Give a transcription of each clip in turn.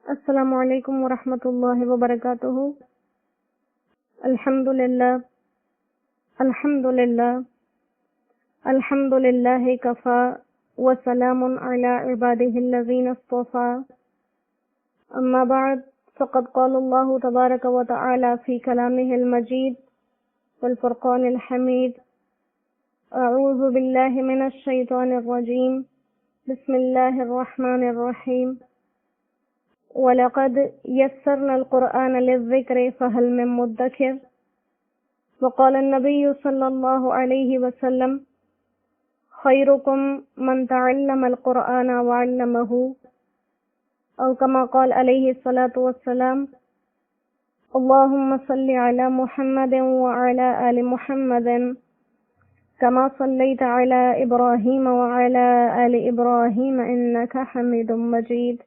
السلام علیکم ورحمۃ اللہ وبرکاتہ۔ الحمد للہ الحمد للہ الحمد للہ کفا وسلام علی عبادہ الذین اصطفى، اما بعد فقد قال اللہ تبارک وتعالی فی کلامہ المجید والفرقان الحمید، اعوذ باللہ من الشیطان الرجیم، بسم اللہ الرحمن الرحیم، وَلَقَدْ يَسَّرْنَا الْقُرْآنَ لِلذِّكْرِ فَهَلْ مِن مُدَّكِرٍ، وقال النبي صلى الله عليه وسلم خيركم من تعلم القرآن وعلمه، أو كما قال عليه الصلاة والسلام اللهم صل على محمد وعلى آل محمد كما صليت على إبراهيم وعلى آل إبراهيم إنك حميد مجيد،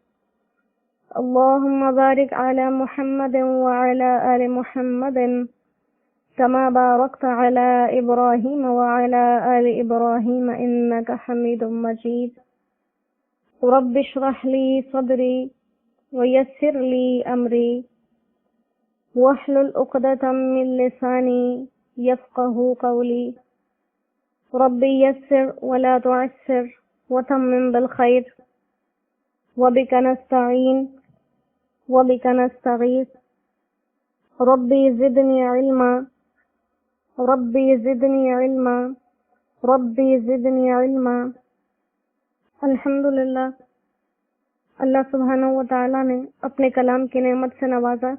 اللهم بارك على محمد وعلى آل محمد كما باركت على إبراهيم وعلى آل إبراهيم إنك حميد مجيد، رب اشرح لي صدري ويسر لي أمري واحلل عقدة من لساني يفقه قولي، رب يسر ولا تعسر وتمم بالخير، وبك نستعين وبك نستغيث، ربي زدني علما ربي زدني علما ربي زدنی علما۔ الحمدللہ، اللہ سبحانہ و تعالی نے اپنے کلام کی نعمت سے نوازا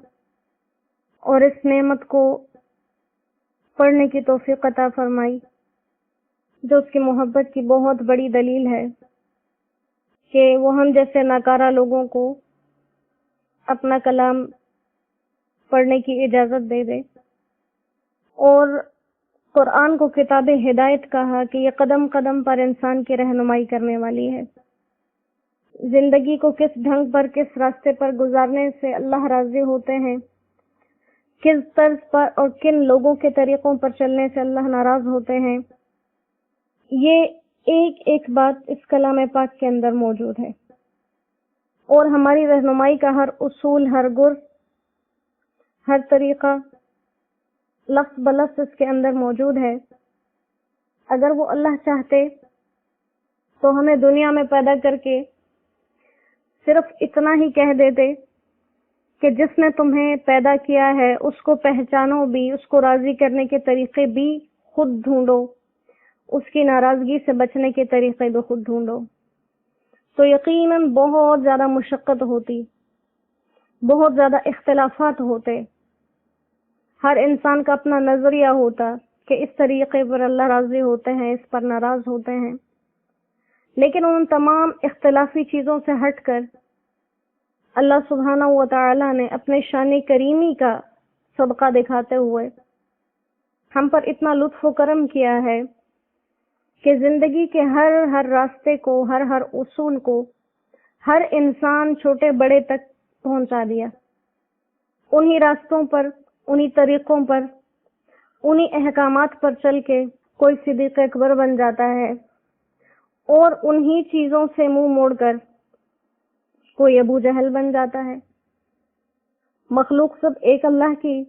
اور اس نعمت کو پڑھنے کی توفیق عطا فرمائی، جو اس کی محبت کی بہت بڑی دلیل ہے کہ وہ ہم جیسے ناکارہ لوگوں کو اپنا کلام پڑھنے کی اجازت دے دے، اور قرآن کو کتاب ہدایت کہا کہ یہ قدم قدم پر انسان کی رہنمائی کرنے والی ہے۔ زندگی کو کس ڈھنگ پر، کس راستے پر گزارنے سے اللہ راضی ہوتے ہیں، کس طرز پر اور کن لوگوں کے طریقوں پر چلنے سے اللہ ناراض ہوتے ہیں، یہ ایک ایک بات اس کلام پاک کے اندر موجود ہے، اور ہماری رہنمائی کا ہر اصول، ہر گر، ہر طریقہ لفظ بلفظ اس کے اندر موجود ہے۔ اگر وہ اللہ چاہتے تو ہمیں دنیا میں پیدا کر کے صرف اتنا ہی کہہ دیتے کہ جس نے تمہیں پیدا کیا ہے اس کو پہچانو بھی، اس کو راضی کرنے کے طریقے بھی خود ڈھونڈو، اس کی ناراضگی سے بچنے کے طریقے بھی خود ڈھونڈو، تو یقیناً بہت زیادہ مشقت ہوتی، بہت زیادہ اختلافات ہوتے، ہر انسان کا اپنا نظریہ ہوتا کہ اس طریقے پر اللہ راضی ہوتے ہیں، اس پر ناراض ہوتے ہیں، لیکن ان تمام اختلافی چیزوں سے ہٹ کر اللہ سبحانہ و تعالی نے اپنے شان کریمی کا صدقہ دکھاتے ہوئے ہم پر اتنا لطف و کرم کیا ہے کہ زندگی کے ہر راستے کو، ہر اصول کو ہر انسان چھوٹے بڑے تک پہنچا دیا۔ انہی راستوں پر، انہی طریقوں پر، انہی احکامات پر چل کے کوئی صدیق اکبر بن جاتا ہے، اور انہی چیزوں سے منہ موڑ کر کوئی ابو جہل بن جاتا ہے۔ مخلوق سب ایک اللہ کی،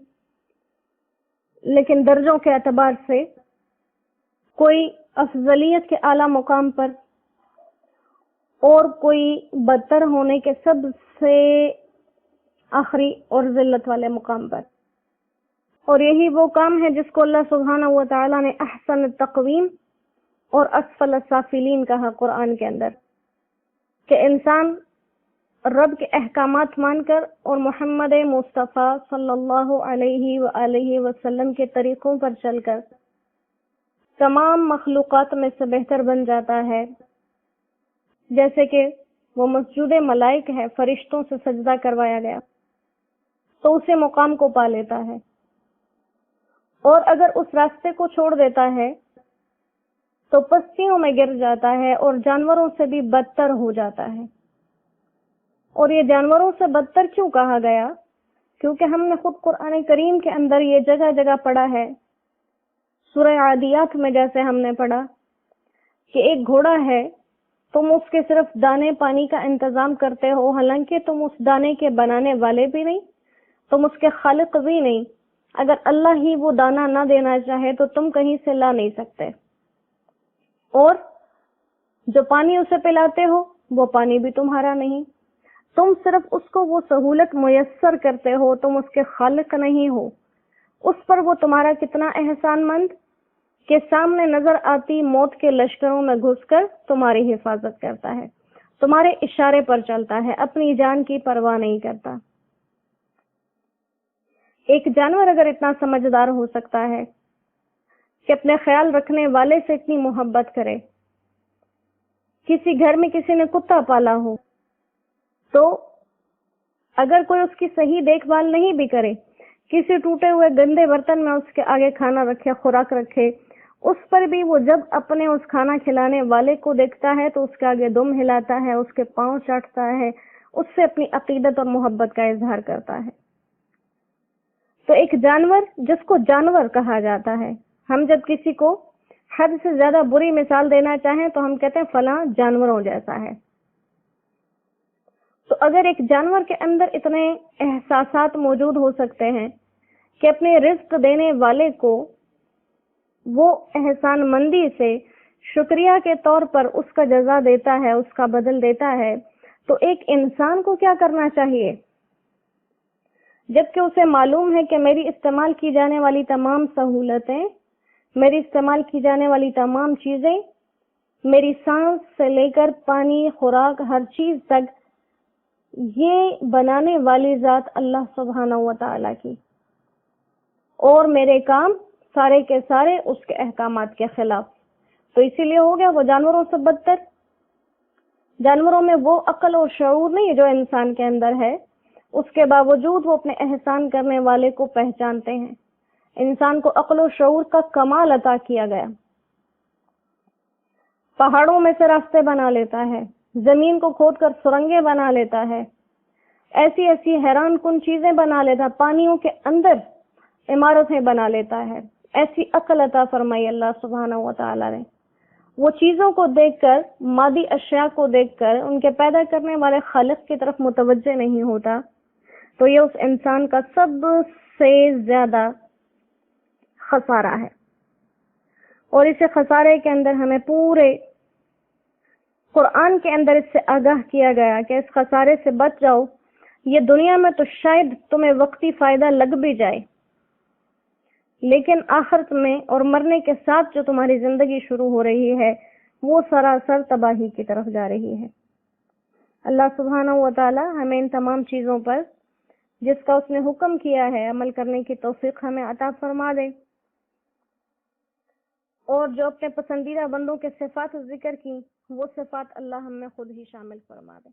لیکن درجوں کے اعتبار سے کوئی افضلیت کے اعلیٰ مقام پر اور کوئی بدتر ہونے کے سب سے آخری اور ذلت والے مقام پر، اور یہی وہ کام ہے جس کو اللہ سبحانہ و تعالی نے احسن التقویم اور اسفل السافلین کہا قرآن کے اندر، کہ انسان رب کے احکامات مان کر اور محمد مصطفیٰ صلی اللہ علیہ وآلہ وسلم کے طریقوں پر چل کر تمام مخلوقات میں سے بہتر بن جاتا ہے۔ جیسے کہ وہ مسجود ملائک ہے، فرشتوں سے سجدہ کروایا گیا تو اسے مقام کو پا لیتا ہے، اور اگر اس راستے کو چھوڑ دیتا ہے تو پستیوں میں گر جاتا ہے اور جانوروں سے بھی بدتر ہو جاتا ہے۔ اور یہ جانوروں سے بدتر کیوں کہا گیا؟ کیونکہ ہم نے خود قرآن کریم کے اندر یہ جگہ جگہ پڑھا ہے۔ سورہ عادیات میں جیسے ہم نے پڑھا کہ ایک گھوڑا ہے تم اس کے صرف دانے پانی کا انتظام کرتے ہو، حالانکہ تم اس دانے کے بنانے والے بھی نہیں، تم اس کے خالق بھی نہیں۔ اگر اللہ ہی وہ دانہ نہ دینا چاہے تو تم کہیں سے لا نہیں سکتے، اور جو پانی اسے پلاتے ہو وہ پانی بھی تمہارا نہیں، تم صرف اس کو وہ سہولت میسر کرتے ہو، تم اس کے خالق نہیں ہو۔ اس پر وہ تمہارا کتنا احسان مند کہ سامنے نظر آتی موت کے لشکروں میں گھس کر تمہاری حفاظت کرتا ہے، تمہارے اشارے پر چلتا ہے، اپنی جان کی پرواہ نہیں کرتا۔ ایک جانور اگر اتنا سمجھدار ہو سکتا ہے کہ اپنے خیال رکھنے والے سے اتنی محبت کرے، کسی گھر میں کسی نے کتا پالا ہو تو اگر کوئی اس کی صحیح دیکھ بھال نہیں بھی کرے، کسی ٹوٹے ہوئے گندے برتن میں اس کے آگے کھانا رکھے، خوراک رکھے، اس پر بھی وہ جب اپنے اس کھانا کھلانے والے کو دیکھتا ہے تو اس کے آگے دم ہلاتا ہے، اس کے پاؤں چاٹتا ہے، اس سے اپنی عقیدت اور محبت کا اظہار کرتا ہے۔ تو ایک جانور جس کو جانور کہا جاتا ہے، ہم جب کسی کو حد سے زیادہ بری مثال دینا چاہیں تو ہم کہتے ہیں فلاں جانوروں جیسا ہے۔ تو اگر ایک جانور کے اندر اتنے احساسات موجود ہو سکتے ہیں کہ اپنے رزق دینے والے کو وہ احسان مندی سے شکریہ کے طور پر اس کا جزا دیتا ہے، اس کا بدل دیتا ہے، تو ایک انسان کو کیا کرنا چاہیے؟ جبکہ اسے معلوم ہے کہ میری استعمال کی جانے والی تمام سہولتیں، میری استعمال کی جانے والی تمام چیزیں، میری سانس سے لے کر پانی، خوراک، ہر چیز تک یہ بنانے والی ذات اللہ سبحانہ و تعالیٰ کی، اور میرے کام سارے کے سارے اس کے احکامات کے خلاف، تو اسی لیے ہو گیا وہ جانوروں سے بدتر۔ جانوروں میں وہ عقل اور شعور نہیں جو انسان کے اندر ہے، اس کے باوجود وہ اپنے احسان کرنے والے کو پہچانتے ہیں۔ انسان کو عقل و شعور کا کمال عطا کیا گیا، پہاڑوں میں سے راستے بنا لیتا ہے، زمین کو کھود کر سرنگیں بنا لیتا ہے، ایسی ایسی حیران کن چیزیں بنا لیتا، پانیوں کے اندر عمارتیں بنا لیتا ہے۔ ایسی عقل عطا فرمائی اللہ سبحانہ و تعالیٰ نے۔ وہ چیزوں کو دیکھ کر، مادی اشیاء کو دیکھ کر ان کے پیدا کرنے والے خالق کی طرف متوجہ نہیں ہوتا، تو یہ اس انسان کا سب سے زیادہ خسارہ ہے، اور اسے خسارے کے اندر ہمیں پورے قرآن کے اندر اس سے آگاہ کیا گیا کہ اس خسارے سے بچ جاؤ۔ یہ دنیا میں تو شاید تمہیں وقتی فائدہ لگ بھی جائے، لیکن آخرت میں اور مرنے کے ساتھ جو تمہاری زندگی شروع ہو رہی ہے وہ سراسر تباہی کی طرف جا رہی ہے۔ اللہ سبحانہ و تعالی ہمیں ان تمام چیزوں پر جس کا اس نے حکم کیا ہے عمل کرنے کی توفیق ہمیں عطا فرما دے، اور جو اپنے پسندیدہ بندوں کے صفات ذکر کی وہ صفات اللہ ہم میں خود ہی شامل فرما دے۔